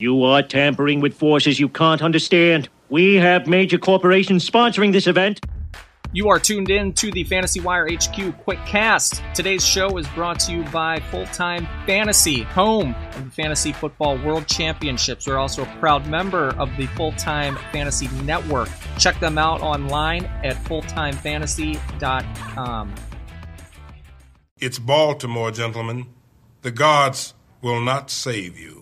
You are tampering with forces you can't understand. We have major corporations sponsoring this event. You are tuned in to the Fantasy Wire HQ Quick Cast. Today's show is brought to you by Full Time Fantasy, home of the Fantasy Football World Championships. We're also a proud member of the Full Time Fantasy Network. Check them out online at fulltimefantasy.com. It's Baltimore, gentlemen. The gods will not save you.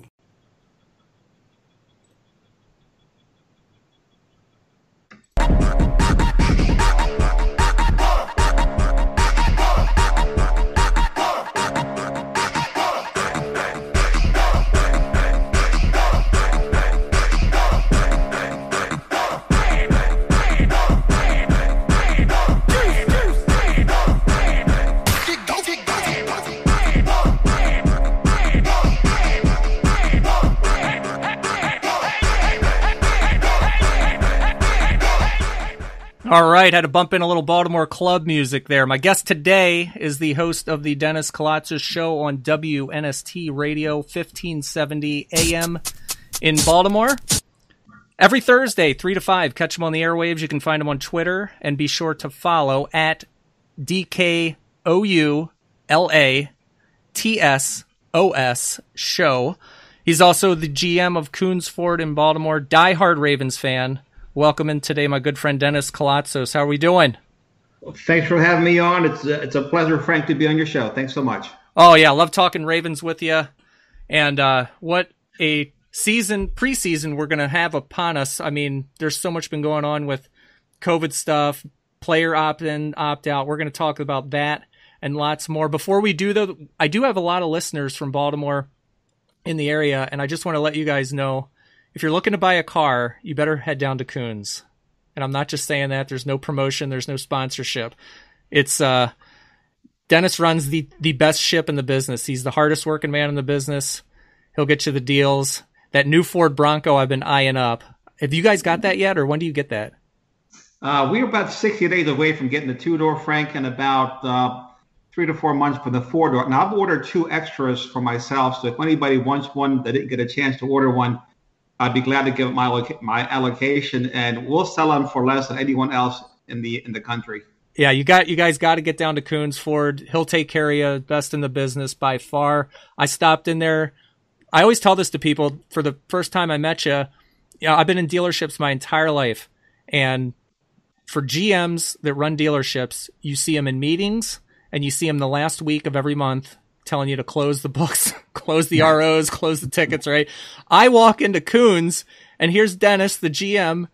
All right, had to bump in a little Baltimore club music there. My guest today is the host of the Dennis Koulatsos Show on WNST Radio, 1570 AM in Baltimore. Every Thursday, 3 to 5, catch him on the airwaves. You can find him on Twitter, and be sure to follow at DKOULATSOS Show. He's also the GM of Coonsford in Baltimore, diehard Ravens fan. Welcome in today, my good friend Dennis Koulatsos. How are we doing? Well, thanks for having me on. It's a pleasure, Frank, to be on your show. Thanks so much. Oh, yeah. Love talking Ravens with you. And what a preseason we're going to have upon us. I mean, there's so much been going on with COVID stuff, player opt-in, opt-out. We're going to talk about that and lots more. Before we do, though, I do have a lot of listeners from Baltimore in the area, and I just want to let you guys know, if you're looking to buy a car, you better head down to Coons. And I'm not just saying that. There's no promotion. There's no sponsorship. It's Dennis runs the best ship in the business. He's the hardest working man in the business. He'll get you the deals. That new Ford Bronco I've been eyeing up. Have you guys got that yet, or when do you get that? We're about 60 days away from getting the two-door, Frank, and about 3 to 4 months for the four-door. Now, I've ordered 2 extras for myself, so if anybody wants one that didn't get a chance to order one, I'd be glad to give my allocation, and we'll sell them for less than anyone else in the country. Yeah, you guys got to get down to Coonsford. He'll take care of you, best in the business by far. I stopped in there. I always tell this to people. For the first time I met you, I've been in dealerships my entire life, and for GMs that run dealerships, you see them in meetings, and you see them the last week of every month, telling you to close the books, close the ROs, close the tickets, right? I walk into Coons, and here's Dennis, the GM,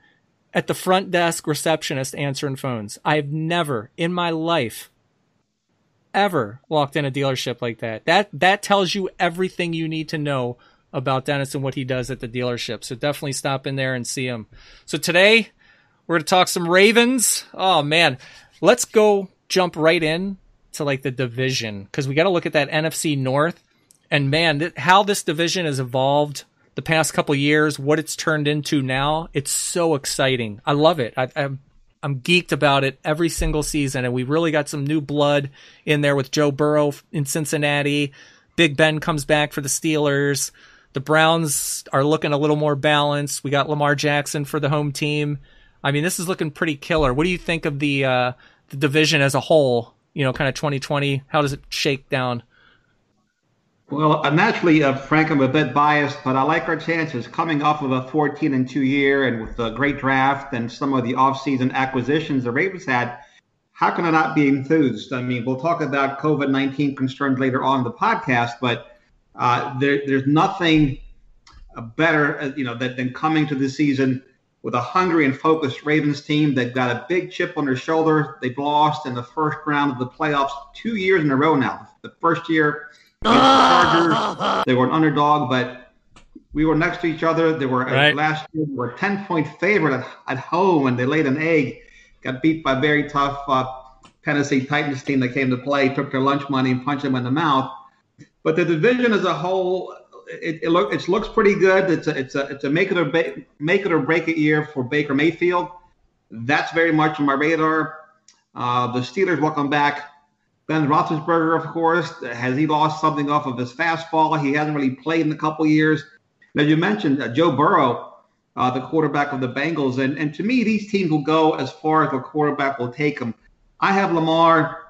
at the front desk receptionist answering phones. I've never in my life ever walked in a dealership like that. That tells you everything you need to know about Dennis and what he does at the dealership. So definitely stop in there and see him. So today, we're going to talk some Ravens. Oh, man. Let's go jump right in to like the division, because we got to look at that NFC North, and man, how this division has evolved the past couple of years, what it's turned into now. It's so exciting. I love it. I'm geeked about it every single season, and we really got some new blood in there with Joe Burrow in Cincinnati. Big Ben comes back for the Steelers. The Browns are looking a little more balanced. We got Lamar Jackson for the home team. I mean, this is looking pretty killer. What do you think of the division as a whole? Kind of 2020, how does it shake down? Well, naturally, Frank, I'm a bit biased, but I like our chances coming off of a 14-2 year, and with a great draft and some of the off-season acquisitions the Ravens had. How can I not be enthused? I mean, we'll talk about COVID-19 concerns later on in the podcast, but there's nothing better, than coming to the season with a hungry and focused Ravens team. They've got a big chip on their shoulder. They've lost in the first round of the playoffs 2 years in a row now. The first year against the Chargers, they were an underdog, but we were next to each other. They were last year. They were a 10-point favorite at home, and they laid an egg. Got beat by a very tough Tennessee Titans team that came to play, took their lunch money and punched them in the mouth. But the division as a whole, it looks pretty good. It's a make it or break it year for Baker Mayfield. That's very much on my radar. The Steelers welcome back Ben Roethlisberger, of course. Has he lost something off of his fastball? He hasn't really played in a couple years. Now, you mentioned Joe Burrow, the quarterback of the Bengals. And to me, these teams will go as far as the quarterback will take them. I have Lamar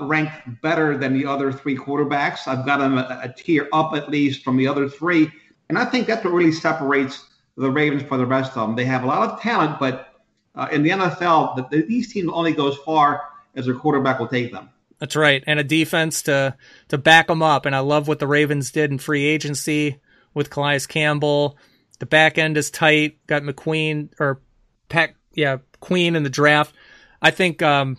ranked better than the other three quarterbacks. I've got him a tier up at least from the other three. And I think that's what really separates the Ravens from the rest of them. They have a lot of talent, but in the NFL, these teams only go as far as their quarterback will take them. That's right. And a defense to back them up. And I love what the Ravens did in free agency with Calais Campbell. The back end is tight. Got Queen in the draft. I think I'm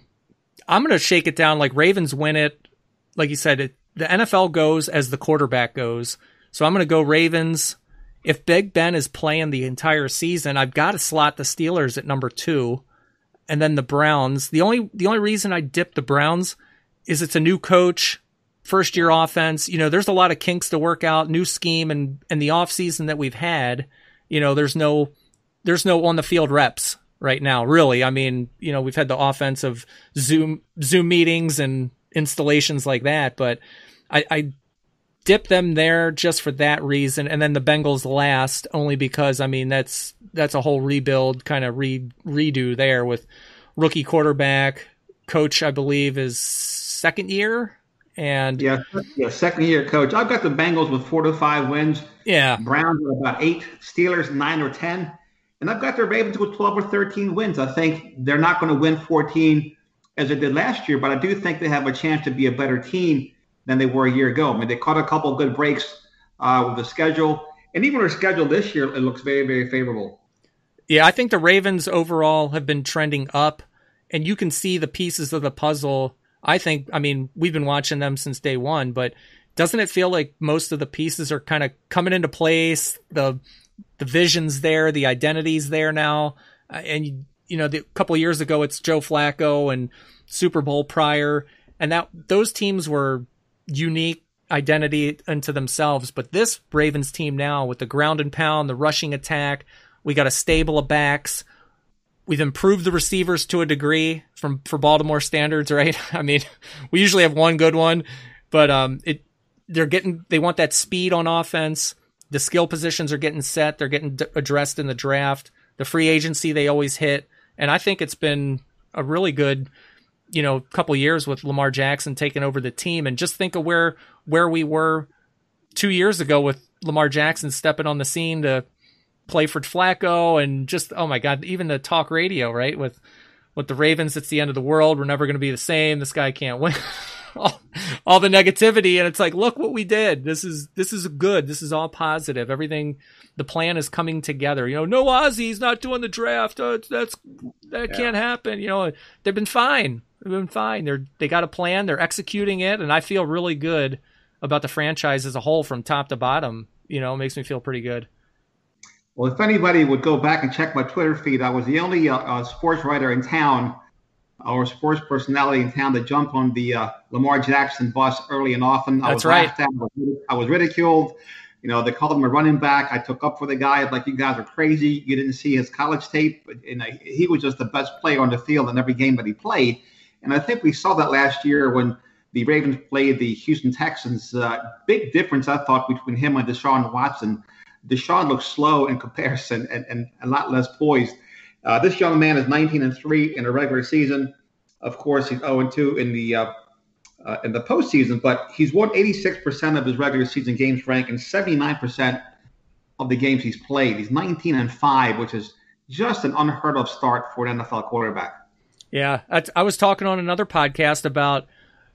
going to shake it down like Ravens win it. Like you said, the NFL goes as the quarterback goes. So I'm going to go Ravens. If Big Ben is playing the entire season, I've got to slot the Steelers at number 2. And then the Browns. The only reason I dip the Browns is it's a new coach, first year offense. There's a lot of kinks to work out, new scheme, and the offseason that we've had, there's no on the field reps right now, really. I mean, we've had the offense of Zoom meetings and installations like that, but I dip them there just for that reason. And then the Bengals last, only because, I mean, that's a whole rebuild kind of redo there with rookie quarterback. Coach, I believe, is second year. And second year coach. I've got the Bengals with 4 to 5 wins. Yeah. Browns are about 8, Steelers 9 or 10. And I've got the Ravens with 12 or 13 wins. I think they're not going to win 14 as they did last year, but I do think they have a chance to be a better team than they were a year ago. I mean, they caught a couple of good breaks with the schedule. And even their schedule this year, it looks very, very favorable. Yeah, I think the Ravens overall have been trending up, and you can see the pieces of the puzzle. I mean, we've been watching them since day one, but doesn't it feel like most of the pieces are kind of coming into place? The vision's there, the identity's there now. And, a couple of years ago, it's Joe Flacco and Super Bowl prior, and those teams were unique identity unto themselves. But this Ravens team now, with the ground and pound, the rushing attack, we got a stable of backs. We've improved the receivers to a degree for Baltimore standards, right? I mean, we usually have one good one, but they want that speed on offense. The skill positions are getting set. They're getting addressed in the draft. The free agency, they always hit. And I think it's been a really good, couple years with Lamar Jackson taking over the team. And just think of where we were 2 years ago with Lamar Jackson stepping on the scene to play for Flacco, and just, oh my God, even the talk radio, right? With the Ravens, it's the end of the world. We're never going to be the same. This guy can't win. all the negativity. And it's like, look what we did. This is good. This is all positive. Everything, the plan is coming together. No Ozzy's not doing the draft. That can't happen. They've been fine. They got a plan. They're executing it. And I feel really good about the franchise as a whole from top to bottom. It makes me feel pretty good. Well, if anybody would go back and check my Twitter feed, I was the only sports writer in town or sports personality in town that jumped on the Lamar Jackson bus early and often. That's right. I was ridiculed. They called him a running back. I took up for the guy like, you guys are crazy. You didn't see his college tape. And he was just the best player on the field in every game that he played. And I think we saw that last year when the Ravens played the Houston Texans. Big difference, I thought, between him and Deshaun Watson. Deshaun looks slow in comparison and a lot less poised. This young man is 19-3 in a regular season. Of course, he's 0-2 in the postseason, but he's won 86% of his regular season games, Frank, and 79% of the games he's played. He's 19-5, which is just an unheard of start for an NFL quarterback. Yeah, I was talking on another podcast about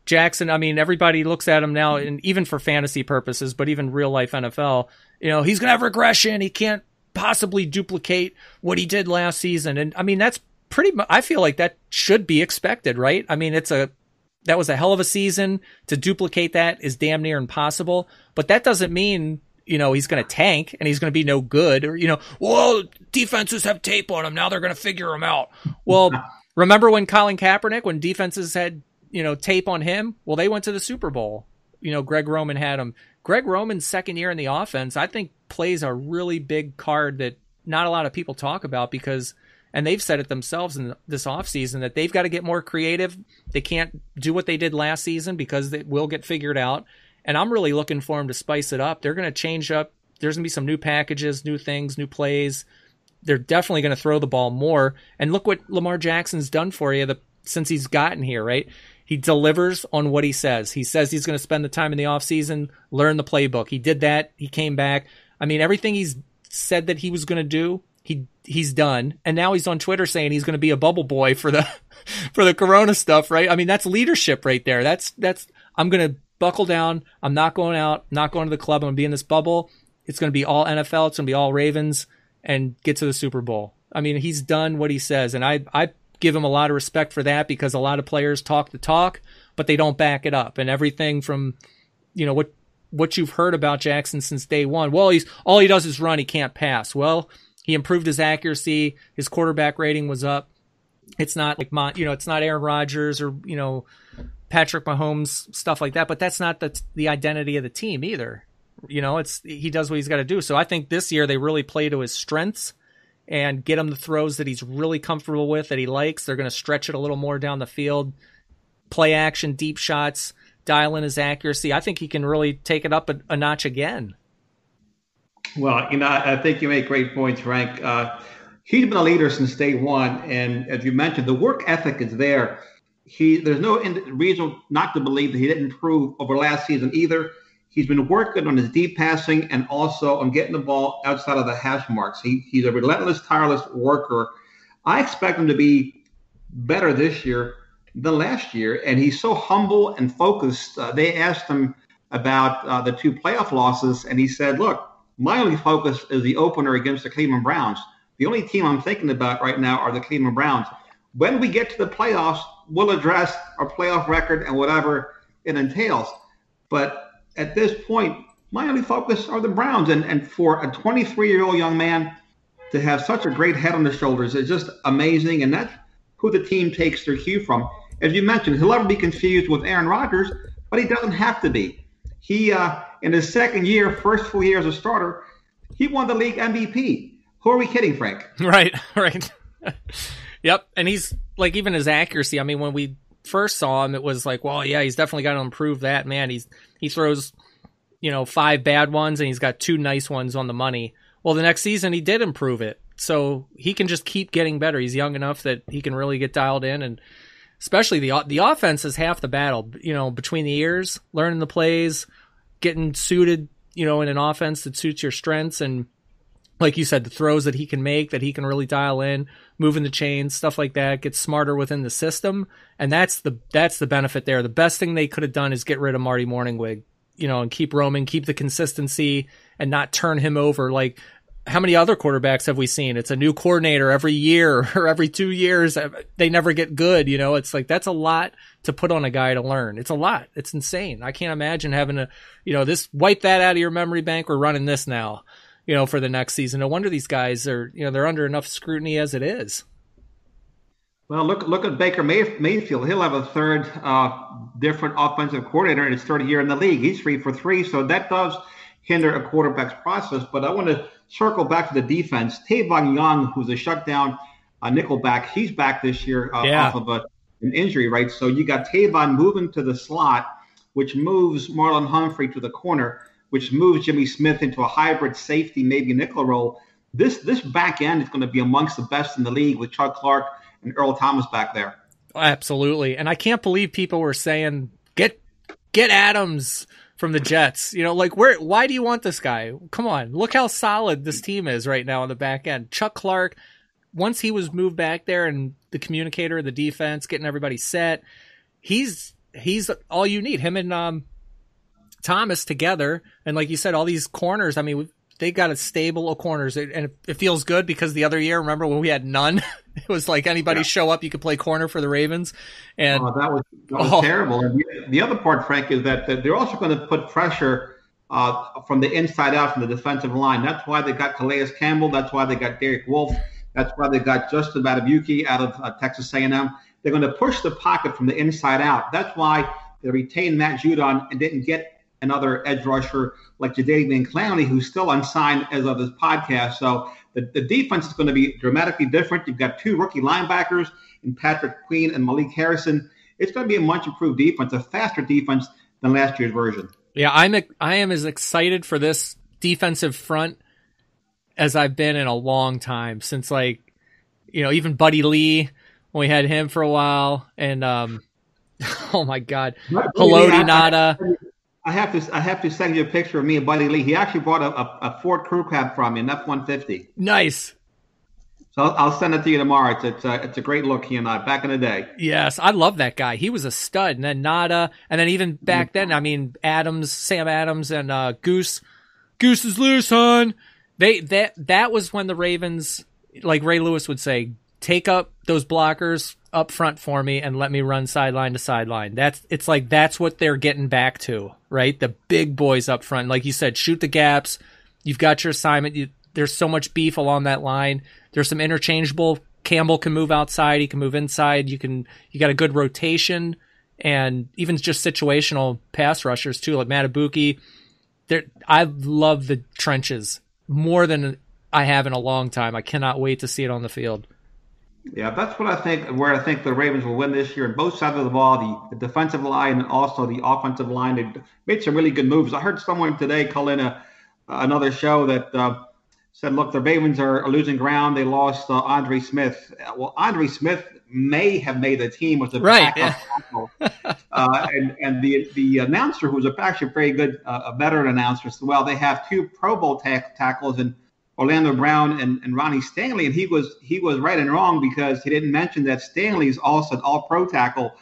Jackson. I mean, everybody looks at him now, and even for fantasy purposes, but even real life NFL, he's going to have regression. He can't possibly duplicate what he did last season. And I mean, that's pretty much, I feel like that should be expected, right? I mean, that was a hell of a season. To duplicate that is damn near impossible, but that doesn't mean, he's going to tank and he's going to be no good, or, well, defenses have tape on him. Now they're going to figure him out. Well, remember when Colin Kaepernick, when defenses had, tape on him? Well, they went to the Super Bowl. Greg Roman had him. Greg Roman's second year in the offense, I think, plays a really big card that not a lot of people talk about, because, and they've said it themselves in this offseason, that they've got to get more creative. They can't do what they did last season because it will get figured out. And I'm really looking for them to spice it up. They're going to change up there's going to be some new packages, new things, new plays. They're definitely going to throw the ball more. And look what Lamar Jackson's done for you since he's gotten here, right? He delivers on what he says. He says he's going to spend the time in the offseason, learn the playbook. He did that. He came back. I mean, everything he's said that he was going to do, he's done. And now he's on Twitter saying he's going to be a bubble boy for the for the Corona stuff, right? I mean, that's leadership right there. That's I'm going to buckle down. I'm not going out, not going to the club. I'm going to be in this bubble. It's going to be all NFL. It's going to be all Ravens and get to the Super Bowl. I mean, he's done what he says. And I give him a lot of respect for that, because a lot of players talk the talk, but they don't back it up. And everything from, what you've heard about Jackson since day one. Well, all he does is run. He can't pass. Well, he improved his accuracy. His quarterback rating was up. It's not like it's not Aaron Rodgers or Patrick Mahomes, stuff like that. But that's not the identity of the team either. He does what he's got to do. So I think this year they really play to his strengths and get him the throws that he's really comfortable with, that he likes. They're going to stretch it a little more down the field, play action, deep shots, dial in his accuracy. I think he can really take it up a notch again. Well, I think you make great points, Frank. He's been a leader since day one, and as you mentioned, the work ethic is there. There's no reason not to believe that he didn't improve over last season either. He's been working on his deep passing and also on getting the ball outside of the hash marks. He's a relentless, tireless worker. I expect him to be better this year than last year, and he's so humble and focused. They asked him about the 2 playoff losses, and he said, look, my only focus is the opener against the Cleveland Browns. The only team I'm thinking about right now are the Cleveland Browns. When we get to the playoffs, we'll address our playoff record and whatever it entails. But at this point, my only focus are the Browns. And for a 23-year-old young man to have such a great head on his shoulders is just amazing. And that's who the team takes their cue from. As you mentioned, he'll never be confused with Aaron Rodgers, but he doesn't have to be. He, in his second year, first full year as a starter, he won the league MVP. Who are we kidding, Frank? Right. Yep. And he's like, even his accuracy. I mean, when we first saw him, it was like, well, yeah, he's definitely got to improve that, man. He throws, 5 bad ones and he's got 2 nice ones on the money. Well, the next season he did improve it. So he can just keep getting better. He's young enough that he can really get dialed in, and especially the offense is half the battle, between the ears, learning the plays, getting suited, in an offense that suits your strengths. And like you said, the throws that he can make, that he can really dial in, moving the chains, stuff like that, get smarter within the system. And that's the benefit there. The best thing they could have done is get rid of Marty Morningwig, and keep Roman, keep the consistency and not turn him over. Like, how many other quarterbacks have we seen? It's a new coordinator every year or every 2 years. They never get good. It's like, that's a lot to put on a guy to learn. It's a lot. It's insane. I can't imagine having to, this, wipe that out of your memory bank. We're running this now, for the next season. No wonder these guys are, they're under enough scrutiny as it is. Well, look at Baker Mayfield. He'll have a third different offensive coordinator in his third year in the league. He's 3 for 3. So that does hinder a quarterback's process. But I want to circle back to the defense. Tavon Young, who's a shutdown nickelback, he's back this year off of an injury, right? So you got Tavon moving to the slot, which moves Marlon Humphrey to the corner, which moves Jimmy Smith into a hybrid safety, maybe nickel role. This back end is going to be amongst the best in the league with Chuck Clark and Earl Thomas back there. Absolutely. And I can't believe people were saying, get Adams from the Jets. Why do you want this guy? Come on. Look how solid this team is right now on the back end. Chuck Clark, once he was moved back there and the communicator of the defense, getting everybody set, he's all you need. Him and Thomas together. And like you said, all these corners, I mean, they got a stable of corners, and it feels good because the other year, remember when we had none? It was like anybody show up, you could play corner for the Ravens. And that was terrible. And the other part, Frank, is that they're also going to put pressure from the inside out from the defensive line. That's why they got Calais Campbell. That's why they got Derek Wolfe. That's why they got Justin Batabuki out of Texas A&M. They're going to push the pocket from the inside out. That's why they retained Matt Judon and didn't get another edge rusher like Jadeveon Clowney, who's still unsigned as of this podcast. So the defense is going to be dramatically different. You've got 2 rookie linebackers in Patrick Queen and Malik Harrison. It's going to be a much improved defense, a faster defense than last year's version. Yeah, I am as excited for this defensive front as I've been in a long time, since like, even Buddy Lee, when we had him for a while, and oh my God, Haloti Nada. I have to send you a picture of me and Buddy Lee. He actually brought a Ford Crew Cab from me, an F-150. Nice. So I'll send it to you tomorrow. It's a great look, he and I, back in the day. Yes, I love that guy. He was a stud. And then Nada, and then even back then, I mean, Sam Adams, and Goose is loose, hon. That was when the Ravens, like Ray Lewis would say, take up those blockers up front for me and let me run sideline to sideline. That's what they're getting back to, right? The big boys up front. Like you said, shoot the gaps. You've got your assignment. There's so much beef along that line. There's some interchangeable. Campbell can move outside. He can move inside. You got a good rotation, and even just situational pass rushers too, like Matabuki. I love the trenches more than I have in a long time. I cannot wait to see it on the field. Yeah, that's what I think, where I think the Ravens will win this year. On both sides of the ball, the defensive line and also the offensive line. They made some really good moves. I heard someone today call in another show that said, look, the Ravens are losing ground. They lost Andre Smith. Well, Andre Smith may have made the team with the backup tackle. And the announcer, who was actually a very good, a veteran announcer, said, well, they have two Pro Bowl tackles in Orlando Brown and Ronnie Stanley, and he was right and wrong, because he didn't mention that Stanley is also an All-Pro tackle.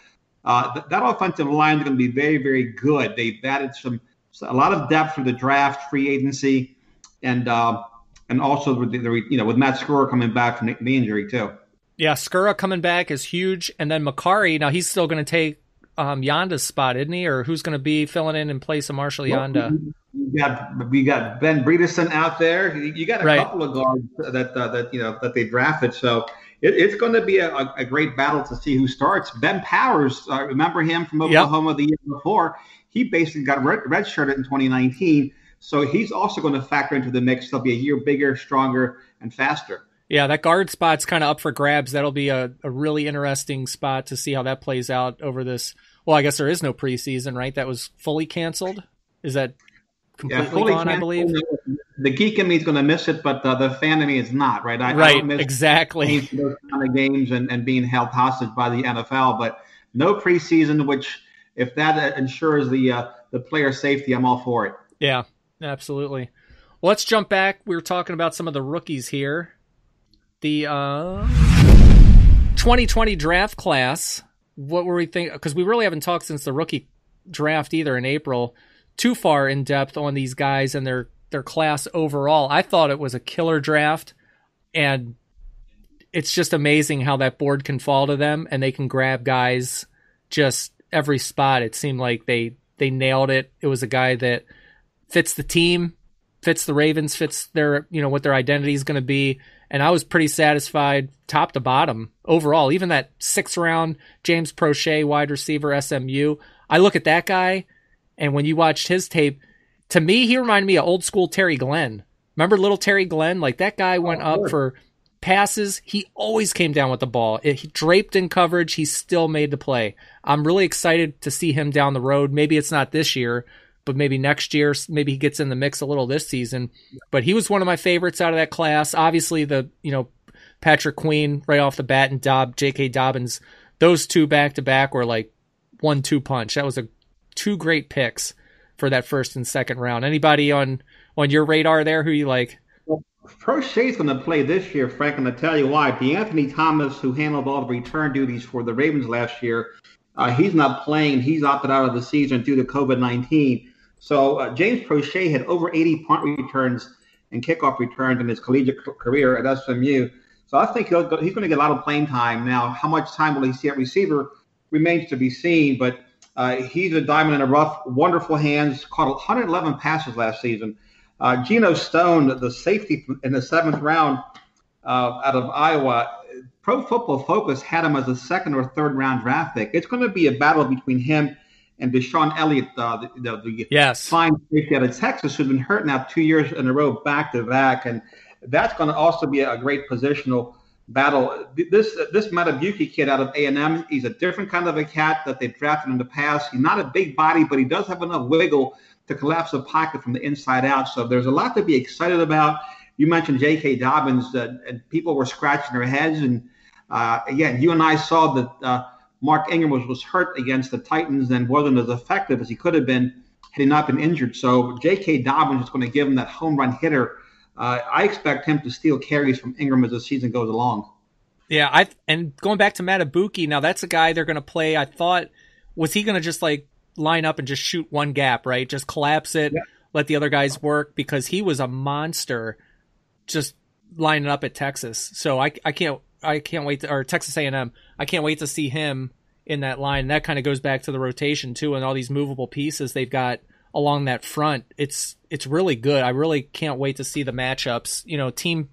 That offensive line is going to be very, very good. They've added a lot of depth through the draft, free agency, and also with with Matt Skura coming back from the injury too. Yeah, Skura coming back is huge, and then Makari. Now he's still going to take Yanda's spot, isn't he? Or who's going to be filling in place of Marshall Yanda? We got Ben Bredeson out there. You got a couple of guards that they drafted. So it's going to be a great battle to see who starts. Ben Powers, remember him from Oklahoma the year before? He basically got redshirted in 2019. So he's also going to factor into the mix. He'll be a year bigger, stronger, and faster. Yeah, that guard spot's kind of up for grabs. That'll be a really interesting spot to see how that plays out over this. Well, I guess there is no preseason, right? That was fully canceled. Is that completely gone, I believe? The geek in me is going to miss it, but the fan in me is not, right? I don't miss exactly those kind of games and being held hostage by the NFL, but no preseason, which if that ensures the player safety, I'm all for it. Yeah, absolutely. Well, let's jump back. We were talking about some of the rookies here. The 2020 draft class, what were we thinking? Because we really haven't talked since the rookie draft either in April, too far in depth on these guys and their class overall. I thought it was a killer draft, and it's just amazing how that board can fall to them and they can grab guys just every spot. It seemed like they nailed it. It was a guy that fits the team, fits the Ravens, fits their, what their identity is going to be. And I was pretty satisfied top to bottom overall. Even that 6th round James Prochet, wide receiver, SMU. I look at that guy, and when you watched his tape, to me, he reminded me of old school Terry Glenn. Remember little Terry Glenn? Like, that guy went up for passes. He always came down with the ball. He draped in coverage. He still made the play. I'm really excited to see him down the road. Maybe it's not this year, but maybe next year. Maybe he gets in the mix a little this season. But he was one of my favorites out of that class. Obviously, Patrick Queen right off the bat and J.K. Dobbins, those two back-to-back were like 1-2 punch. That was two great picks for that first and second round. Anybody on your radar there who you like? Well, Prochet's going to play this year, Frank, and I'll tell you why. DeAnthony Thomas, who handled all the return duties for the Ravens last year, he's not playing. He's opted out of the season due to COVID-19. So James Prochet had over 80 punt returns and kickoff returns in his collegiate career at SMU. So I think he's going to get a lot of playing time. Now, how much time will he see at receiver remains to be seen, but he's a diamond in the rough, wonderful hands, caught 111 passes last season. Geno Stone, the safety in the 7th round out of Iowa, Pro Football Focus had him as a 2nd or 3rd round draft pick. It's going to be a battle between him and Deshaun Elliott, the fine safety out of Texas, who's been hurt now 2 years in a row back-to-back. And that's going to also be a great positional battle. This Matabuki kid out of A&M, he's a different kind of a cat that they've drafted in the past. He's not a big body, but he does have enough wiggle to collapse the pocket from the inside out. So there's a lot to be excited about. You mentioned J.K. Dobbins, and people were scratching their heads. And again, you and I saw that Mark Ingram was hurt against the Titans and wasn't as effective as he could have been had he not been injured. So J.K. Dobbins is going to give him that home run hitter. I expect him to steal carries from Ingram as the season goes along. Yeah, and going back to Matabuki, now that's a guy they're going to play. I thought, was he going to just like line up and just shoot one gap, right? Just collapse it, let the other guys work, because he was a monster just lining up at Texas. So I can't wait to, or Texas A&M. I can't wait to see him in that line. That kind of goes back to the rotation too, and all these movable pieces they've got along that front. It's really good. I really can't wait to see the matchups. You know, team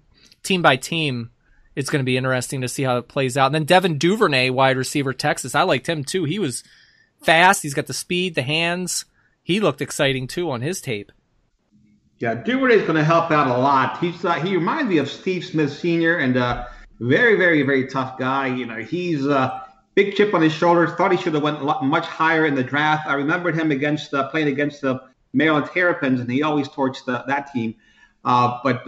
by team. It's going to be interesting to see how it plays out. And then Devin Duvernay, wide receiver, Texas. I liked him too. He was fast. He's got the speed, the hands. He looked exciting too on his tape. Yeah, Duvernay's going to help out a lot. He reminds me of Steve Smith Sr. and very, very, very tough guy. You know, he's big chip on his shoulder. Thought he should have went much higher in the draft. I remembered him playing against the Maryland Terrapins, and he always torched that team. But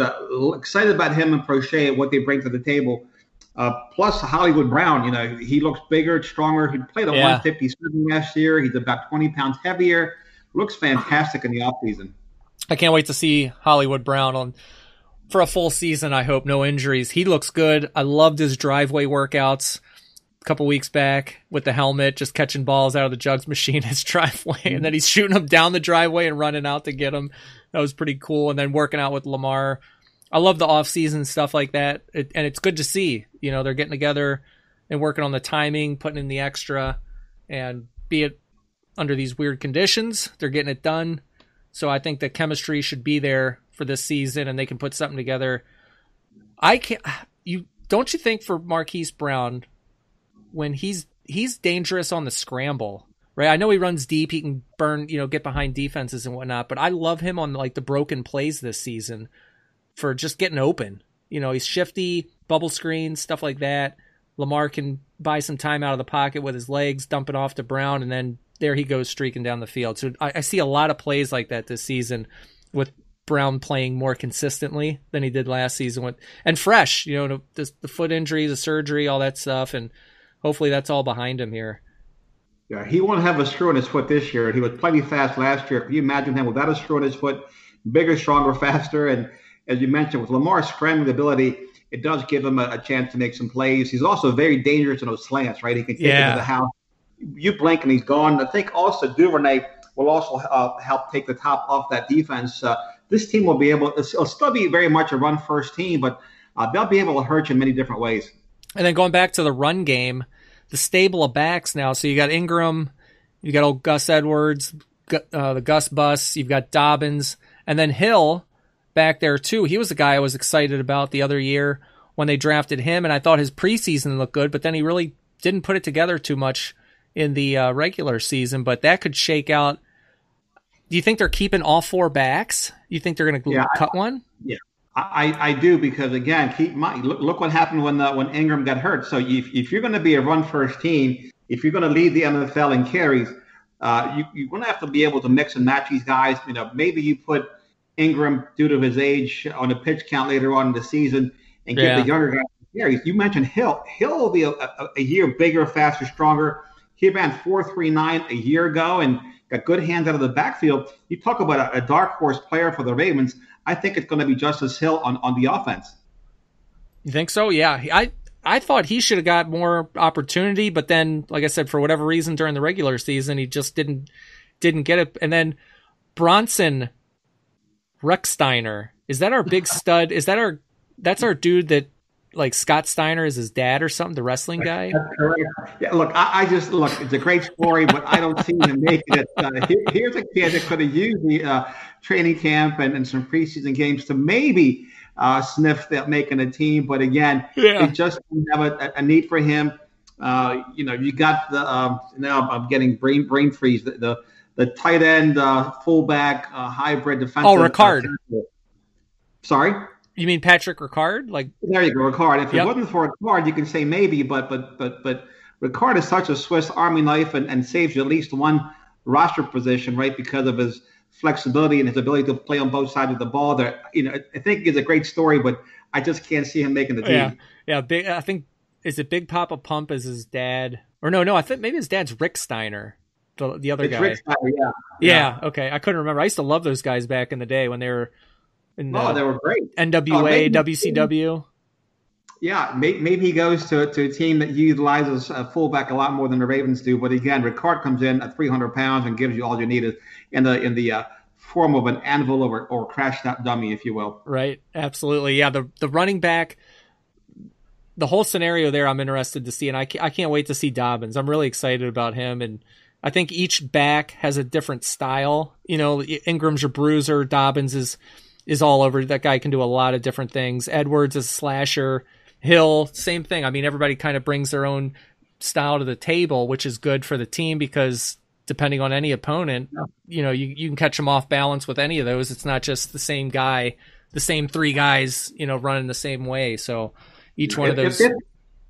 excited about him and Prochet and what they bring to the table. Plus Hollywood Brown, you know, he looks bigger, stronger. He played at 157 last year. He's about 20 pounds heavier. Looks fantastic in the offseason. I can't wait to see Hollywood Brown for a full season. I hope no injuries. He looks good. I loved his driveway workouts a couple weeks back with the helmet, just catching balls out of the jugs machine in his driveway, and then he's shooting them down the driveway and running out to get them. That was pretty cool. And then working out with Lamar. I love the off-season stuff like that. And it's good to see, you know, they're getting together and working on the timing, putting in the extra, and be it under these weird conditions, they're getting it done. So I think the chemistry should be there for this season, and they can put something together. Don't you think for Marquise Brown, when he's dangerous on the scramble, right? I know he runs deep. He can burn, you know, get behind defenses and whatnot, but I love him on like the broken plays this season for just getting open. You know, he's shifty, bubble screens, stuff like that. Lamar can buy some time out of the pocket with his legs, dump it off to Brown, and then there he goes streaking down the field. So I see a lot of plays like that this season with Brown playing more consistently than he did last season and fresh, you know, the foot injury, the surgery, all that stuff. And hopefully that's all behind him here. Yeah, he won't have a screw in his foot this year. He was plenty fast last year. Can you imagine him without a screw in his foot, bigger, stronger, faster? And as you mentioned, with Lamar's scrambling ability, it does give him a chance to make some plays. He's also very dangerous in those slants, right? He can take it to the house. You blink and he's gone. I think also Duvernay will also help take the top off that defense. This team will be it'll still be very much a run-first team, but they'll be able to hurt you in many different ways. And then going back to the run game, the stable of backs now. So you got Ingram, you got old Gus Edwards, the Gus Bus, you've got Dobbins, and then Hill back there too. He was the guy I was excited about the other year when they drafted him, and I thought his preseason looked good, but then he really didn't put it together too much in the regular season, but that could shake out. Do you think they're keeping all four backs? You think they're going to cut one? Yeah, I do, because again, keep in mind, look what happened when Ingram got hurt. So if you're going to be a run-first team, if you're going to lead the NFL in carries, you're going to have to be able to mix and match these guys. You know, maybe you put Ingram, due to his age, on a pitch count later on in the season, and give the younger guys carries. You mentioned Hill. Hill will be a year bigger, faster, stronger. He ran 4.39 a year ago and got good hands out of the backfield. You talk about a dark horse player for the Ravens. I think it's going to be Justice Hill on the offense. You think so? Yeah. I thought he should have got more opportunity, but then, like I said, for whatever reason during the regular season, he just didn't get it. And then Bronson Rexteiner, is that our big stud? That's our dude that, like, Scott Steiner is his dad or something, the wrestling guy? Yeah, look, it's a great story, but I don't see him making it. Here's a kid that could have used the training camp and some preseason games to maybe sniff that making a team. But again, it just didn't have a need for him. You got the now I'm getting brain freeze. The tight end, fullback, hybrid defensive. Oh, Ricard. Sorry? You mean Patrick Ricard? Like, there you go, Ricard. If it wasn't for Ricard, you can say maybe, but Ricard is such a Swiss Army knife and saves you at least one roster position, right, because of his flexibility and his ability to play on both sides of the ball. That I think is a great story, but I just can't see him making the team. Yeah. Big. I think is it Big Papa Pump is his dad, or no? I think maybe his dad's Rexteiner, the other guy. Rexteiner, yeah. Okay, I couldn't remember. I used to love those guys back in the day when they were in they were great. NWA, WCW. Yeah, maybe he goes to a team that utilizes a fullback a lot more than the Ravens do. But again, Ricard comes in at 300 pounds and gives you all you need in the form of an anvil or crashed out dummy, if you will. Right, absolutely. Yeah, the running back, the whole scenario there I'm interested to see, and I can't wait to see Dobbins. I'm really excited about him, and I think each back has a different style. Ingram's your bruiser, Dobbins is all over. That guy can do a lot of different things. Edwards is a slasher. Hill, same thing. I mean, everybody kind of brings their own style to the table, which is good for the team because depending on any opponent, you can catch them off balance with any of those. It's not just the same guy, the same three guys, running the same way. So each one of those.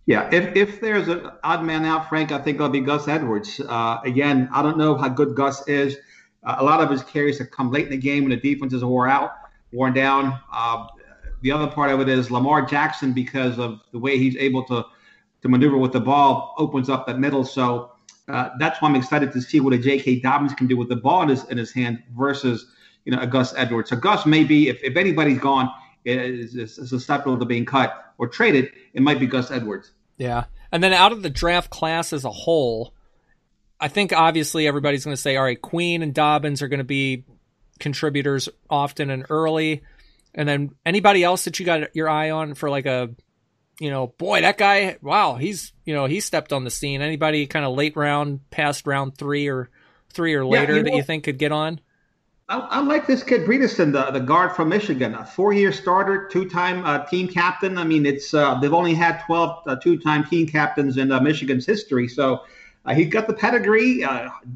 If there's an odd man out, Frank, I think it'll be Gus Edwards. Again, I don't know how good Gus is. A lot of his carries have come late in the game when the defense is worn down. The other part of it is Lamar Jackson, because of the way he's able to maneuver with the ball, opens up that middle. So that's why I'm excited to see what a J.K. Dobbins can do with the ball in his hand versus a Gus Edwards. So Gus may be, if anybody's gone, is susceptible to being cut or traded, it might be Gus Edwards. Yeah. And then out of the draft class as a whole, I think obviously everybody's going to say, all right, Queen and Dobbins are going to be contributors often and early. And then anybody else that you got your eye on for like a, boy, that guy, wow, he stepped on the scene. Anybody kind of late round, past round three or later that you think could get on? I like this kid Bredeson, the guard from Michigan, a 4-year starter, 2-time team captain. I mean, it's they've only had 12 2-time team captains in Michigan's history. So he got the pedigree.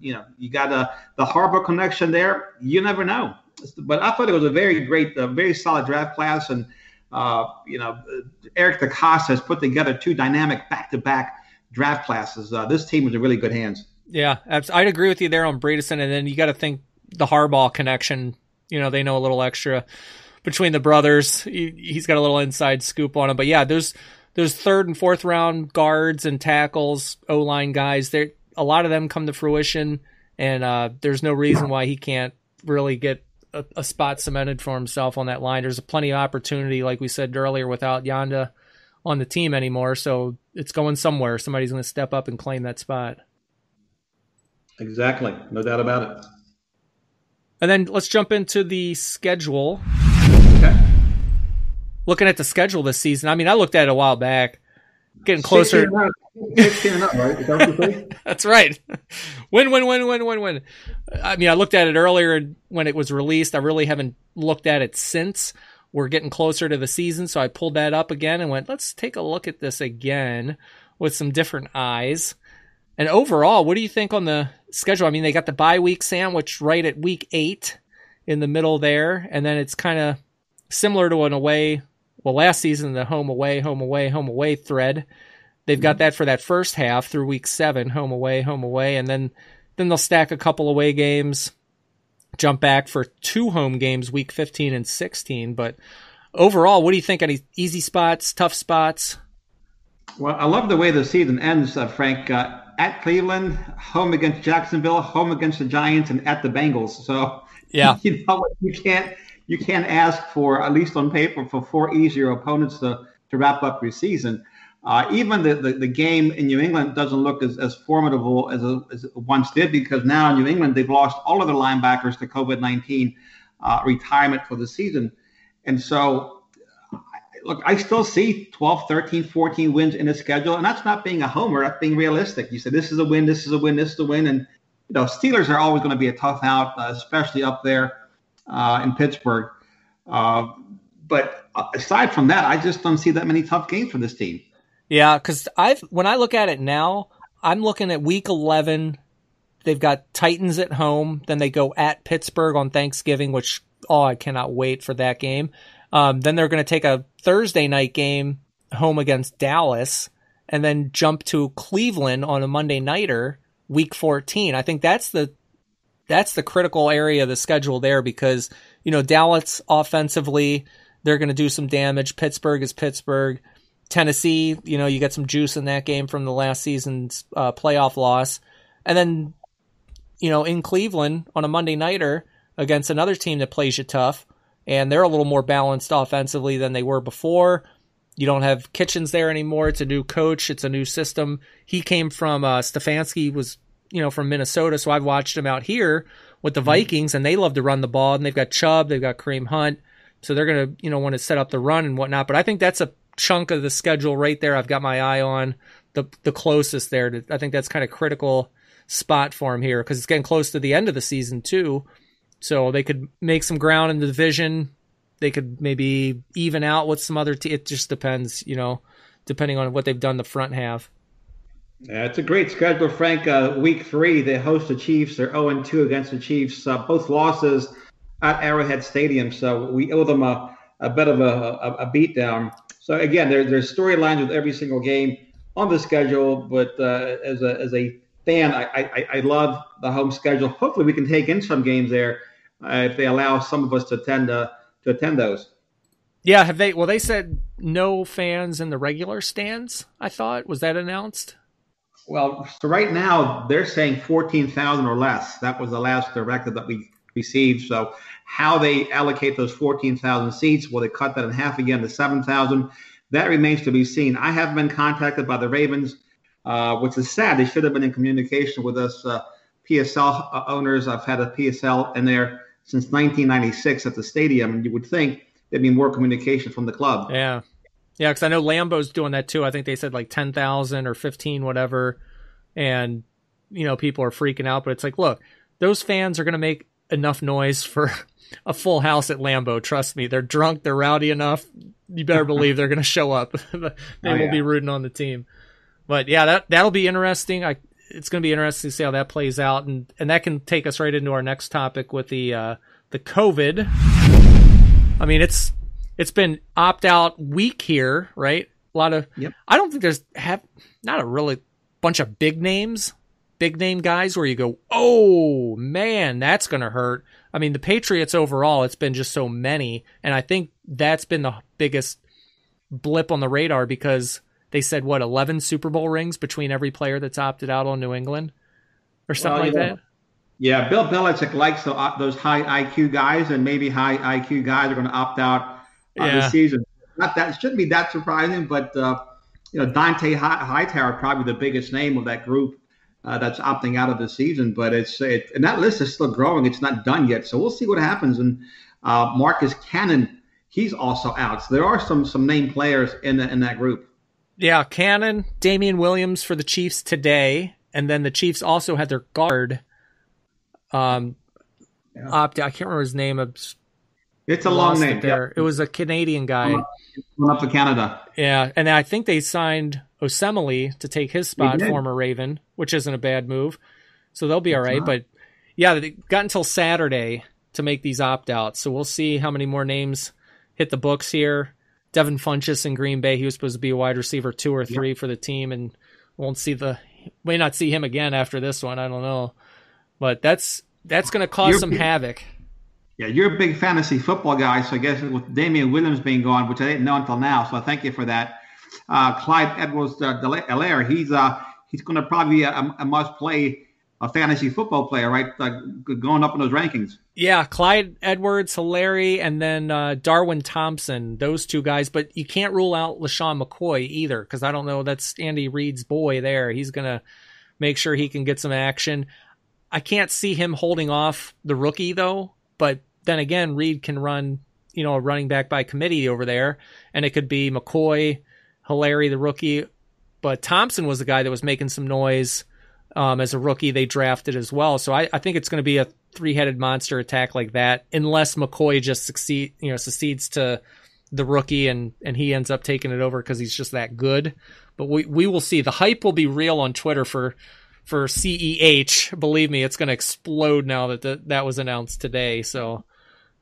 You got the Harbaugh connection there. You never know. But I thought it was a very great, very solid draft class. And, Eric DeCosta has put together 2 dynamic back-to-back draft classes. This team was in really good hands. Yeah, I'd agree with you there on Bredeson. And then you got to think the Harbaugh connection, they know a little extra between the brothers. He's got a little inside scoop on him. But, yeah, those 3rd and 4th round guards and tackles, O-line guys, a lot of them come to fruition. And there's no reason why he can't really get a spot cemented for himself on that line. There's plenty of opportunity, like we said earlier, without Yanda on the team anymore. So it's going somewhere. Somebody's going to step up and claim that spot. Exactly. No doubt about it. And then let's jump into the schedule. Okay. Looking at the schedule this season, I mean, I looked at it a while back. Getting closer. 16 up, right? Is that what you say? That's right. Win. I mean, I looked at it earlier when it was released. I really haven't looked at it since. We're getting closer to the season, so I pulled that up again and went, let's take a look at this again with some different eyes. And overall, what do you think on the schedule? I mean, they got the bye week sandwich right at week 8 in the middle there, and then it's kind of similar to an away. Well, last season, the home away thread. They've got that for that first half through week 7, home away, and then they'll stack a couple away games, jump back for 2 home games, week 15 and 16. But overall, what do you think? Any easy spots, tough spots? Well, I love the way the season ends, Frank. At Cleveland, home against Jacksonville, home against the Giants, and at the Bengals. So yeah, you can't ask for, at least on paper, for 4 easier opponents to wrap up your season. Even the game in New England doesn't look as formidable as it once did, because now in New England they've lost all of their linebackers to COVID-19 retirement for the season. And so, look, I still see 12, 13, 14 wins in the schedule, and that's not being a homer. That's being realistic. You said this is a win, this is a win, this is a win. And, Steelers are always going to be a tough out, especially up there in Pittsburgh. But aside from that, I just don't see that many tough games for this team. Yeah, because when I look at it now, I'm looking at week 11. They've got Titans at home. Then they go at Pittsburgh on Thanksgiving, which, I cannot wait for that game. Then they're going to take a Thursday night game home against Dallas and then jump to Cleveland on a Monday nighter, week 14. I think that's the that's the critical area of the schedule there, because, Dallas offensively, they're going to do some damage. Pittsburgh is Pittsburgh. Tennessee, you get some juice in that game from the last season's playoff loss. And then, in Cleveland on a Monday nighter against another team that plays you tough, and they're a little more balanced offensively than they were before. You don't have Kitchens there anymore. It's a new coach. It's a new system. He came from Stefanski was, from Minnesota, so I've watched him out here with the Vikings, and they love to run the ball, and they've got Chubb, they've got Kareem Hunt, so they're going to, want to set up the run and whatnot. But I think that's a chunk of the schedule right there I've got my eye on, the closest there. I think that's kind of critical spot for him here, because it's getting close to the end of the season too. So they could make some ground in the division. They could maybe even out with some other it just depends, depending on what they've done the front half. Yeah, it's a great schedule, Frank. Week 3, they host the Chiefs. They're 0-2 against the Chiefs. Both losses at Arrowhead Stadium, so we owe them a bit of a beatdown. So again, there's storylines with every single game on the schedule, but as a fan, I love the home schedule. Hopefully, we can take in some games there if they allow some of us to attend those. Yeah, have they? Well, they said no fans in the regular stands. I thought, was that announced? Well, so right now they're saying 14,000 or less. That was the last directive that we received. So how they allocate those 14,000 seats, will they cut that in half again to 7,000? That remains to be seen. I have been contacted by the Ravens, which is sad. They should have been in communication with us PSL owners. I've had a PSL in there since 1996 at the stadium, and you would think there'd be more communication from the club. Yeah. Yeah, because I know Lambeau's doing that too. I think they said like 10,000 or 15, whatever. And, people are freaking out. But it's like, look, those fans are going to make enough noise for a full house at Lambeau. Trust me. They're drunk. They're rowdy enough. You better believe they're going to show up. They will be rooting on the team. But, yeah, that'll be interesting. It's going to be interesting to see how that plays out. And that can take us right into our next topic with the COVID. I mean, it's been opt-out week here, right? A lot of I don't think there's not a really bunch of big name guys where you go, oh man, that's gonna hurt. I mean, the Patriots overall, it's been just so many, and I think that's been the biggest blip on the radar, because they said 11 Super Bowl rings between every player that's opted out on New England or something that. Yeah, Bill Belichick likes those high IQ guys, and maybe high IQ guys are going to opt out this season. That shouldn't be that surprising, but Dante Hightower probably the biggest name of that group that's opting out of the season. But and that list is still growing. It's not done yet, so we'll see what happens. And Marcus Cannon, he's also out. So there are some named players in that group. Yeah, Cannon, Damian Williams for the Chiefs today, and then the Chiefs also had their guard opt out. I can't remember his name. It's a long name. There, it was a Canadian guy. Went up to Canada. Yeah, and I think they signed Osemele to take his spot, former Raven, which isn't a bad move. So they'll be all right. But yeah, they got until Saturday to make these opt-outs. So we'll see how many more names hit the books here. Devin Funchess in Green Bay, he was supposed to be a wide receiver 2 or 3 for the team, and may not see him again after this one. I don't know. But that's going to cause some havoc. Yeah, you're a big fantasy football guy, so I guess with Damian Williams being gone, which I didn't know until now, so thank you for that. Clyde Edwards-Helaire, he's going to probably be a must-play fantasy football player, right? Going up in those rankings. Yeah, Clyde Edwards-Helaire, and then Darwin Thompson, those two guys. But you can't rule out LaShawn McCoy either, because I don't know, that's Andy Reid's boy there. He's going to make sure he can get some action. I can't see him holding off the rookie, though. But then again, Reid can run, a running back by committee over there, and it could be McCoy, Helaire, the rookie. But Thompson was the guy that was making some noise as a rookie. They drafted as well. So I think it's going to be a 3-headed monster attack like that, unless McCoy just succeeds to the rookie and he ends up taking it over because he's just that good. But we will see. The hype will be real on Twitter for CEH. Believe me, it's going to explode now that was announced today. So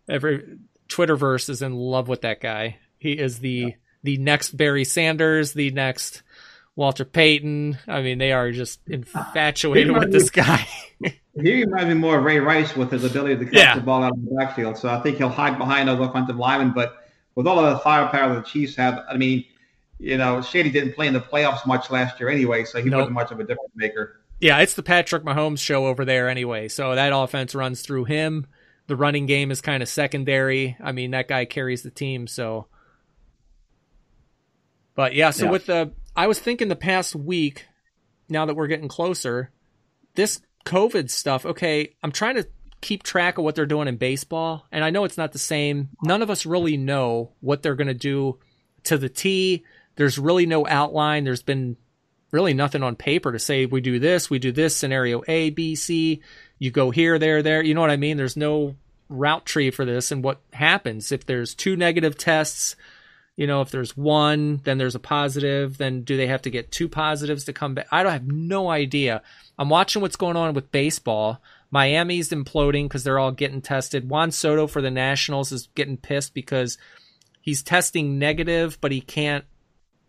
every Twitterverse is in love with that guy. He is the next Barry Sanders, the next Walter Payton. I mean, they are just infatuated with this guy. He reminds me more of Ray Rice with his ability to catch the ball out of the backfield. So I think he'll hide behind those offensive linemen. But with all of the firepower the Chiefs have, I mean, Shady didn't play in the playoffs much last year anyway, so he wasn't much of a difference maker. Yeah, it's the Patrick Mahomes show over there anyway. So that offense runs through him. The running game is kind of secondary. I mean, that guy carries the team. So, but I was thinking the past week, now that we're getting closer, this COVID stuff, okay, I'm trying to keep track of what they're doing in baseball, and I know it's not the same. None of us really know what they're going to do to the T. There's really no outline. There's been really nothing on paper to say we do this, scenario A, B, C, you go here, there. You know what I mean? There's no route tree for this and what happens. If there's 2 negative tests, if there's 1, then there's a positive, then do they have to get 2 positives to come back? I don't have no idea. I'm watching what's going on with baseball. Miami's imploding because they're all getting tested. Juan Soto for the Nationals is getting pissed because he's testing negative, but he can't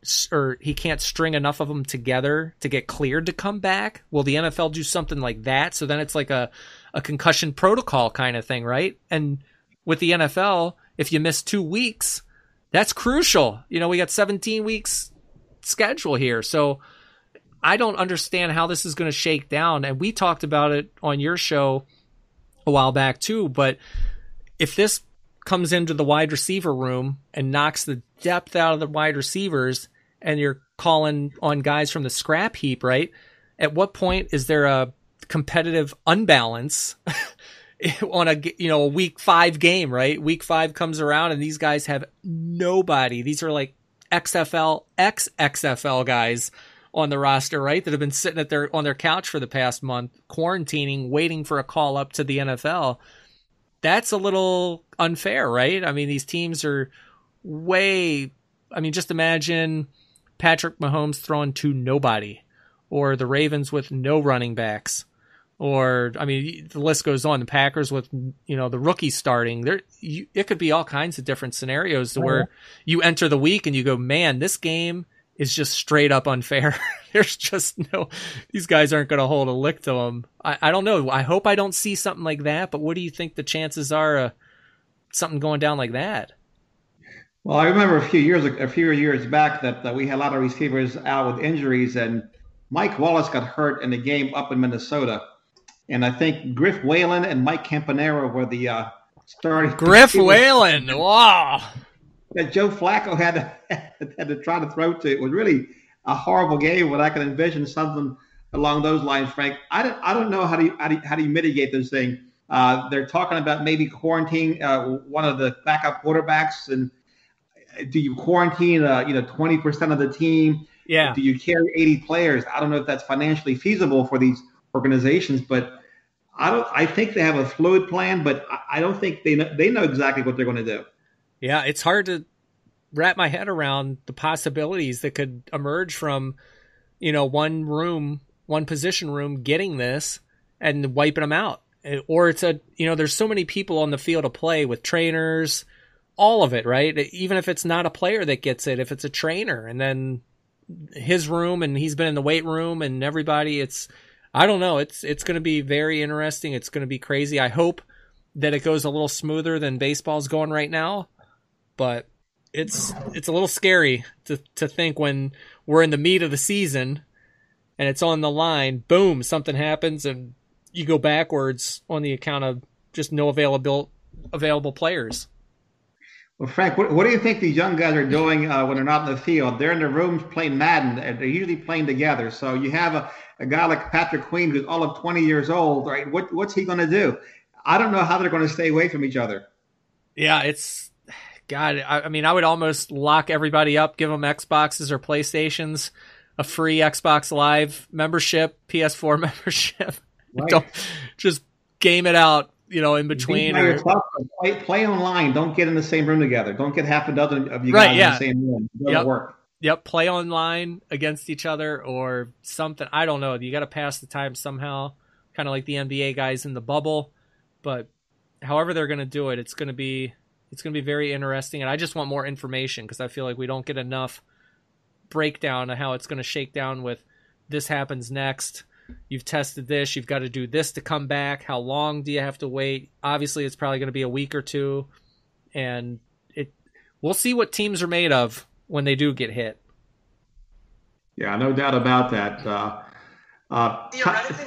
string enough of them together to get cleared to come back. Will the NFL do something like that? So then it's like a concussion protocol kind of thing, right? And with the NFL, if you miss 2 weeks, that's crucial. We got 17 weeks schedule here. So I don't understand how this is going to shake down. And we talked about it on your show a while back too. But if this comes into the wide receiver room and knocks the depth out of the wide receivers and you're calling on guys from the scrap heap, right? At what point is there a competitive unbalance on a week 5 game, right? Week 5 comes around and these guys have nobody. These are like XFL, ex-XFL guys on the roster, right? That have been sitting on their couch for the past month, quarantining, waiting for a call up to the NFL. That's a little unfair, right? I mean, these teams are just imagine Patrick Mahomes throwing to nobody, or the Ravens with no running backs, or, the list goes on. The Packers with, the rookies starting. It could be all kinds of different scenarios where you enter the week and you go, man, this game is just straight up unfair. There's just these guys aren't going to hold a lick to them. I don't know. I hope I don't see something like that, but what do you think the chances are of something going down like that? Well, I remember a few years back that we had a lot of receivers out with injuries, and Mike Wallace got hurt in the game up in Minnesota. And I think Griff Whalen and Mike Campanaro were the starting. Griff Whalen, wow. That Joe Flacco had to try to throw to. It was really a horrible game, but I can envision something along those lines, Frank. I don't know how do you mitigate this thing. They're talking about maybe quarantining one of the backup quarterbacks, and do you quarantine 20% of the team? Yeah. Do you carry 80 players? I don't know if that's financially feasible for these organizations, but I think they have a fluid plan, but I don't think they know exactly what they're going to do. Yeah, it's hard to wrap my head around the possibilities that could emerge from, one position room getting this and wiping them out. Or it's there's so many people on the field of play with trainers, all of it, right? Even if it's not a player that gets it, if it's a trainer and then his room and he's been in the weight room and everybody, I don't know. It's going to be very interesting. It's going to be crazy. I hope that it goes a little smoother than baseball's going right now. But it's a little scary to think when we're in the meat of the season and it's on the line, boom, something happens and you go backwards on the account of just no available players. Well, Frank, what do you think these young guys are doing when they're not in the field? They're in their rooms playing Madden. They're usually playing together. So you have a guy like Patrick Queen who's all of 20 years old, right? What's he going to do? I don't know how they're going to stay away from each other. Yeah, God, I would almost lock everybody up, give them Xboxes or PlayStations, a free Xbox Live membership, PS4 membership. Right. Don't just game it out, in between. Play online. Don't get in the same room together. Don't get half a dozen of you guys in the same room. It doesn't work. Yep, play online against each other or something. I don't know. You got to pass the time somehow, kind of like the NBA guys in the bubble. But however they're going to do it, it's going to be very interesting. And I just want more information because I feel like we don't get enough breakdown of how it's going to shake down with this happens next. You've tested this. You've got to do this to come back. How long do you have to wait? Obviously, it's probably going to be a week or two. And we'll see what teams are made of when they do get hit. Yeah, no doubt about that.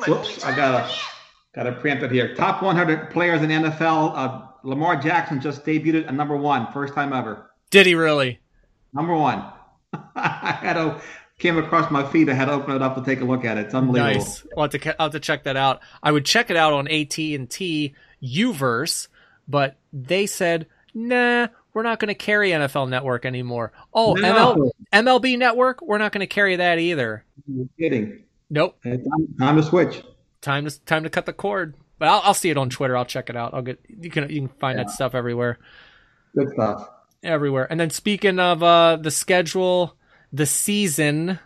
Whoops, I gotta preempt it here. Top 100 players in NFL. Lamar Jackson just debuted at number 1, first time ever. Did he really? Number 1. Came across my feed. I had to open it up to take a look at it. It's unbelievable. Nice. I'll have to check that out. I would check it out on AT&T Uverse, but they said, nah, we're not going to carry NFL Network anymore. Oh, no. MLB Network? We're not going to carry that either. You're kidding. Nope. Time to switch. Time to cut the cord. But I'll see it on Twitter. I'll check it out. You can find that stuff everywhere. Good stuff. Everywhere. And then speaking of the schedule, the season,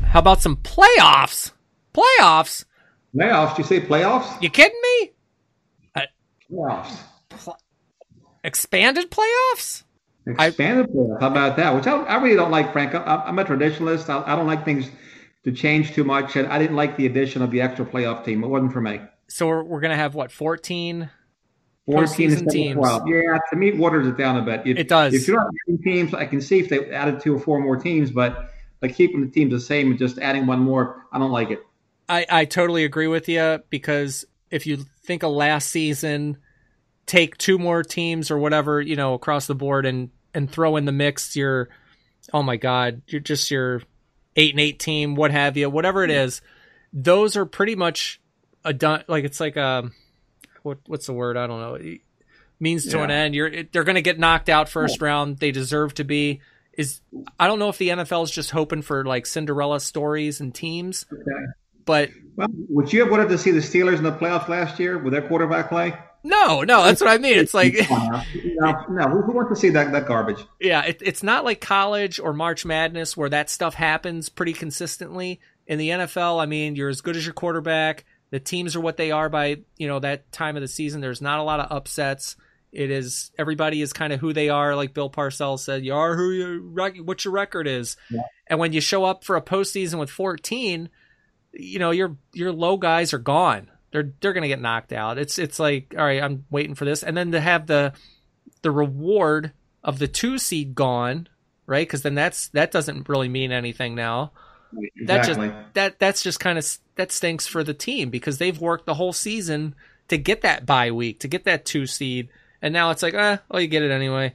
how about some playoffs? Playoffs? Playoffs? You say playoffs? You kidding me? Playoffs. Expanded playoffs? Expanded playoffs. How about that? Which I really don't like, Frank. I'm a traditionalist. I don't like things to change too much, and I didn't like the addition of the extra playoff team. It wasn't for me. So we're going to have, 14 postseason teams? 12. Yeah, to me, it waters it down a bit. It does. If you're not adding teams, I can see if they added 2 or 4 more teams, but like keeping the teams the same and just adding one more, I don't like it. I totally agree with you, because if you think of last season, take 2 more teams or whatever, across the board and throw in the mix your 8-8 team, what have you, whatever it is, those are pretty much it's like what's the word? I don't know. It means to an end. They're going to get knocked out first round. They deserve to be. I don't know if the NFL is just hoping for like Cinderella stories and teams, but would you have wanted to see the Steelers in the playoffs last year with their quarterback play? No, that's what I mean. It's like no, who wants to see that garbage? Yeah, it's not like college or March Madness where that stuff happens pretty consistently. In the NFL, I mean, you're as good as your quarterback. The teams are what they are by that time of the season. There's not a lot of upsets. Everybody is kind of who they are, like Bill Parcells said. You are what your record is. Yeah. And when you show up for a postseason with 14, your low guys are gone. They're going to get knocked out. It's like, all right, I'm waiting for this. And then to have the reward of the 2 seed gone, right? Because then that doesn't really mean anything now. Exactly. That's just kind of, that stinks for the team, because they've worked the whole season to get that bye week, to get that 2 seed. And now it's like, you get it anyway.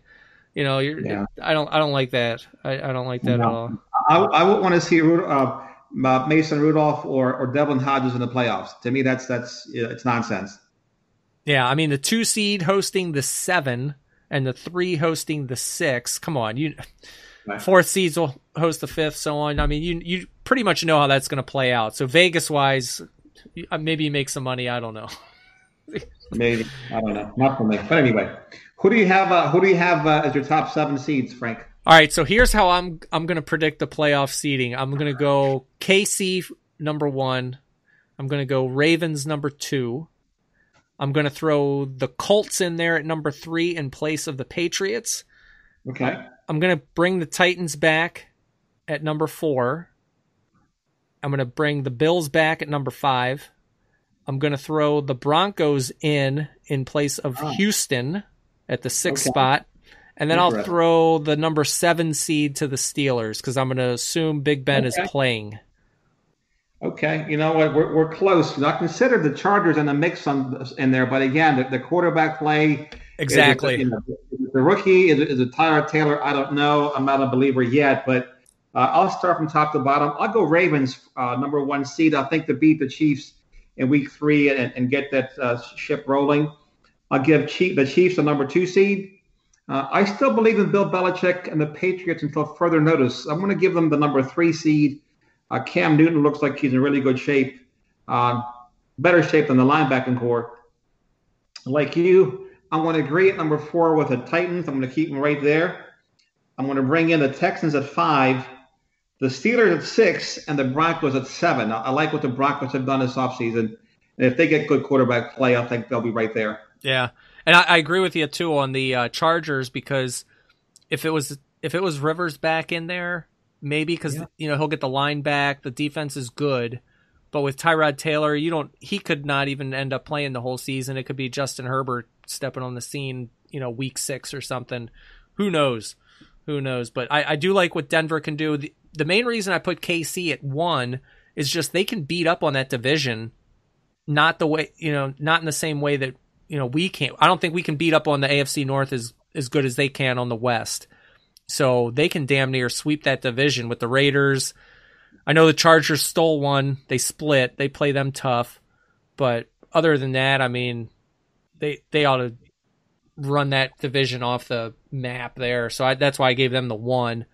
I don't like that. I don't like that at all. I would want to see Mason Rudolph or Devlin Hodges in the playoffs. To me, that's it's nonsense. Yeah, I mean the 2 seed hosting the 7 and the 3 hosting the 6. Come on, 4th seeds will host the 5th, so on. I mean, you pretty much know how that's going to play out. So Vegas wise, maybe you make some money. I don't know. Maybe, I don't know. Not for me. But anyway, who do you have as your top 7 seeds, Frank? All right, so here's how I'm going to predict the playoff seeding. I'm going to go KC number 1. I'm going to go Ravens number 2. I'm going to throw the Colts in there at number 3 in place of the Patriots. Okay. I'm going to bring the Titans back at number 4. I'm going to bring the Bills back at number 5. I'm going to throw the Broncos in place of Houston at the 6th spot. And then I'll throw the number 7 seed to the Steelers, because I'm going to assume Big Ben is playing. Okay, you know what? We're close. I consider the Chargers in the mix in there, but again, the quarterback play. Exactly. The rookie is it Tyler Taylor? I don't know. I'm not a believer yet, but I'll start from top to bottom. I'll go Ravens, number 1 seed. I think to beat the Chiefs in week 3 and get that ship rolling. I'll give the Chiefs a number 2 seed. I still believe in Bill Belichick and the Patriots until further notice. I'm going to give them the number 3 seed. Cam Newton looks like he's in really good shape, better shape than the linebacking core. Like you, I'm going to agree at number 4 with the Titans. I'm going to keep them right there. I'm going to bring in the Texans at 5, the Steelers at 6, and the Broncos at 7. I like what the Broncos have done this offseason. And if they get good quarterback play, I think they'll be right there. Yeah. And I agree with you, too, on the Chargers, because if it was if it was Rivers back in there, maybe because he'll get the line back. The defense is good, but with Tyrod Taylor, he could not even end up playing the whole season. It could be Justin Herbert stepping on the scene, week 6 or something. Who knows? But I do like what Denver can do. The main reason I put KC at 1 is just they can beat up on that division, not in the same way that we can't. I don't think we can beat up on the AFC North as good as they can on the West. So they can damn near sweep that division with the Raiders. I know the Chargers stole one. They split. They play them tough. But other than that, I mean, they ought to run that division off the map there. So that's why I gave them the 1.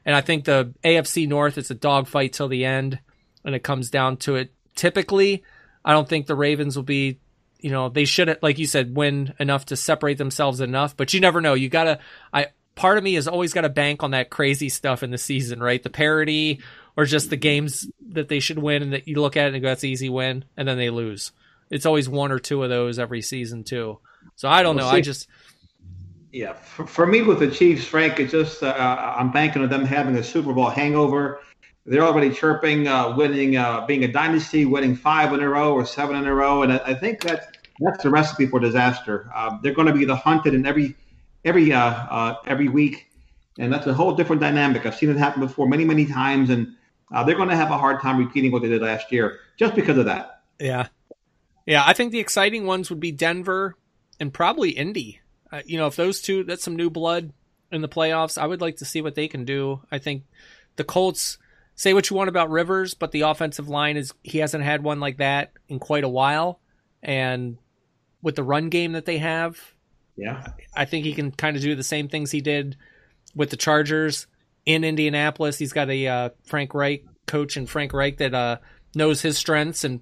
And I think the AFC North is a dogfight till the end, and it comes down to it. Typically, I don't think the Ravens will be, they should, like you said, win enough to separate themselves enough. But you never know. Part of me has always got to bank on that crazy stuff in the season, right? The parity or just the games that they should win and that you look at it and go, that's an easy win, and then they lose. It's always 1 or 2 of those every season too. So I don't know. Yeah, for me with the Chiefs, Frank, it's just I'm banking on them having a Super Bowl hangover. They're already chirping, winning, being a dynasty, winning 5 in a row or 7 in a row, and I think that's the recipe for disaster. They're going to be the hunted in every week, and that's a whole different dynamic. I've seen it happen before many times, and they're going to have a hard time repeating what they did last year just because of that. Yeah. I think the exciting ones would be Denver and probably Indy. If those two, that's some new blood in the playoffs. I would like to see what they can do. I think the Colts, say what you want about Rivers, but the offensive line he hasn't had one like that in quite a while. And with the run game that they have, I think he can kind of do the same things he did with the Chargers in Indianapolis. He's got a Frank Reich coach, and Frank Reich that knows his strengths and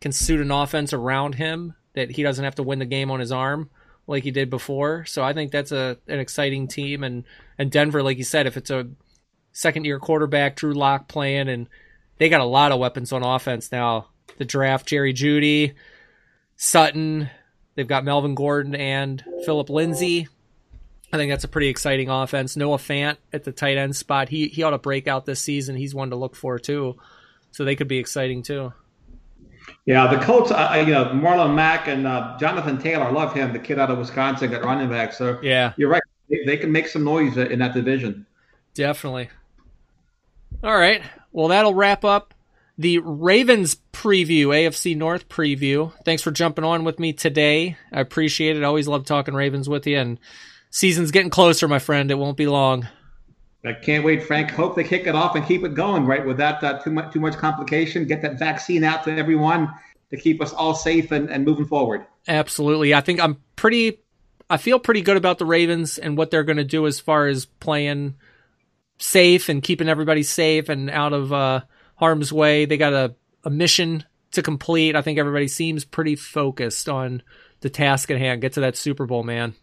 can suit an offense around him that he doesn't have to win the game on his arm like he did before. So I think that's an exciting team. And Denver, like you said, if it's a second-year quarterback, Drew Lock playing, and they got a lot of weapons on offense now. The draft, Jerry Jeudy, Sutton, they've got Melvin Gordon and Phillip Lindsay. I think that's a pretty exciting offense. Noah Fant at the tight end spot. He ought to break out this season. He's one to look for too. So they could be exciting too. Yeah, the Colts, Marlon Mack and Jonathan Taylor, I love him, the kid out of Wisconsin, got running back. So yeah, you're right. They can make some noise in that division. Definitely. All right. Well, that'll wrap up the Ravens preview, AFC North preview. Thanks for jumping on with me today. I appreciate it. I always love talking Ravens with you, and season's getting closer, my friend. It won't be long. I can't wait, Frank. Hope they kick it off and keep it going, right, without too much complication. Get that vaccine out to everyone to keep us all safe and moving forward. Absolutely. I think I feel pretty good about the Ravens and what they're going to do as far as playing safe and keeping everybody safe and out of harm's way. They got a mission to complete. I think everybody seems pretty focused on the task at hand. Get to that Super Bowl, man.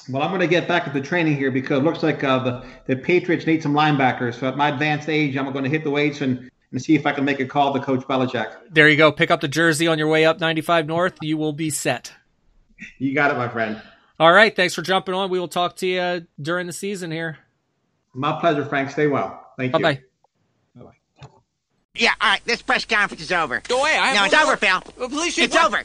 Well, I'm going to get back into training here because it looks like the Patriots need some linebackers. So at my advanced age, I'm going to hit the weights and see if I can make a call to Coach Belichick. There you go. Pick up the jersey on your way up 95 North. You will be set. You got it, my friend. All right. Thanks for jumping on. We will talk to you during the season here. My pleasure, Frank. Stay well. Thank you. Bye-bye. Yeah, all right. This press conference is over. Go away. No, it's over, Phil. Well, please, It's over.